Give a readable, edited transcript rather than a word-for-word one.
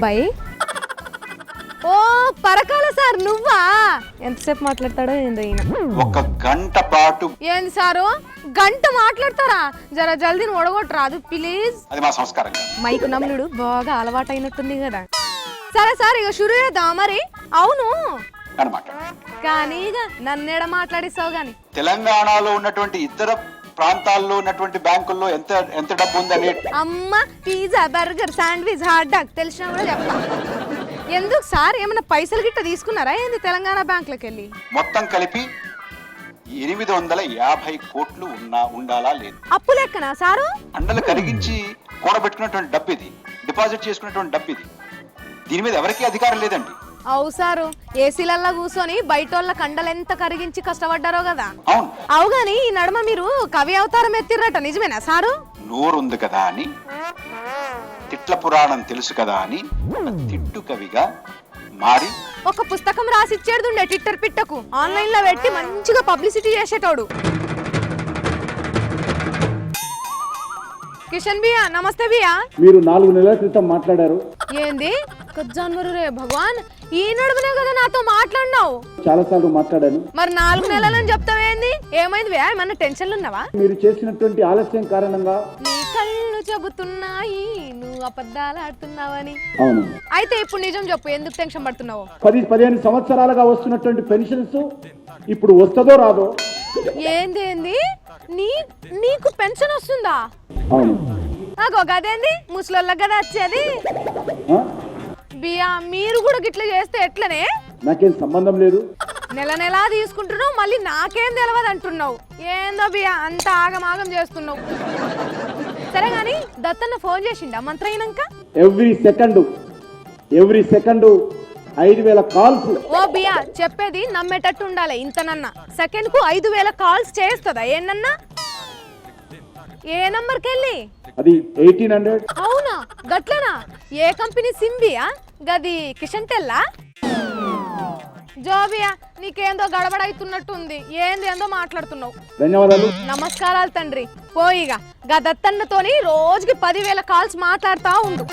By. Oh Parakala sir నువ్వా? ఎంతసేపు మాట్లాడతాడో ఏందో ఈయన. ఒక గంట పాటు. ఏంది సారు గంట మాట్లాడతారా? జర జల్దీ ఒడగొట్టరాదు ప్లీజ్. అది మా సంస్కారం. మైకు నమ్ముడు బాగా అలవాటు అయినట్టుంది కదా. సరే సార్ ఇక షురు చేద్దాం మరి. అవును కానీ ఇక నన్నేడ మాట్లాడిస్తావు గాని. తెలంగాణలో ఉన్నటువంటి ఇతర ప్రాంతాల్లో ఉన్నటువంటి బ్యాంకుల్లో ఎంత ఎంత డబ్బు ఉందని. అమ్మ pizza burger sandwich hot dog తెలిసినా కూడా చెప్తా. ఎందుకు సార్ ఏమైనా పైసలు గిట్ట తీసుకున్నారా ఏంది తెలంగాణ బ్యాంకులకు వెళ్ళి? మొత్తం కలిపి 850 కోట్లు ఉండాలా లేదు? అప్పు లెక్కనా సారు? అండలు కరిగించి కూడబెట్టుకున్నటువంటి డబ్బు ఇది, డిపాజిట్ చేసుకున్నటువంటి డబ్బు ఇది. దీని మీద ఎవరికీ అధికారం లేదండి. అవు సారు ఏసీలల్లా కూర్చొని బయటోళ్ళ కండలు ఎంత కరిగించి కష్టపడ్డారో కదా. అవును అవు గాని ఈ నడుమ మీరు కవి అవతారం ఎత్తిర్రట నిజమేనా సారు? నోరుంది కదా అని, తిట్ల పురాణం తెలుసు కదా అని తిట్టు కవిగా మారి ఒక పుస్తకం రాసిచ్చేడుండే ట్విట్టర్ పిట్టకు ఆన్లైన్ లో పెట్టి మంచిగా పబ్లిసిటీ చేసేటోడు. కిషన్ బియా నమస్తే బియా. మీరు 4 నెలల క్రితం మాట్లాడారు. ఏంది జాన్వరు రే భగవాన్, ఈ నడుమనే కదా నాతో మాట్లాడినావు? చాలా సార్లు మాట్లాడాను. మరి 4 నెలలని చెప్తావేంది? ఏమైంది వ్యా? ఏమన్నా టెన్షన్లు ఉన్నావా? మీరు చేసినటువంటి ఆలస్యం కారణంగా. నీ కళ్ళు చెబుతున్నాయి నువ్వు అబద్ధాలు ఆడుతున్నావని. అవును. అయితే ఇప్పుడు నిజం చెప్పు, ఎందుకు టెన్షన్ పడుతున్నావు? 10-15 సంవత్సరాలుగా వస్తున్నటువంటి పెన్షన్స్ ఇప్పుడు వస్తుందో రాదో? ఏంది నీకు పెన్షన్ వస్తుందా? అవును. నాకు గదేంది ముసలోళ్ళ కదా వచ్చేది. బియా మీరు కూడా గిట్ల చేస్తే ఎట్లనే? నాకేం సంబంధం లేదు. నెల తీసుకుంటున్నావు, మళ్ళీ నాకేం తెలియదు అంటున్నావు. ఏందో బియా అంత ఆగమాగం చేస్తున్నావు. సరే గాని దత్తన్న ఫోన్ చేసిండా మంత్రం అయినాక? Every second 5,000 calls. ఓ బియా చెప్పేది నమ్మేటట్టు ఉండాలి. ఇంతనన్నా సెకండ్ కు 5,000 కాల్స్ చేస్తుందా ఏనన్నా? ఏ నంబర్కి వెళ్ళి? అది 1800. అవునా గట్లనా? ఏ కంపెనీ సింబియా గది? కిషన్ తెల్లా జోబియా నీకేందో గడబడైతున్నట్టుంది. ఏందో మాట్లాడుతున్నావు. ధన్యవాదాలు. నమస్కారాలు తండ్రి. పోయిగా గదత్తన్నతోని రోజుకి 10,000 కాల్స్ మాట్లాడుతా ఉండు.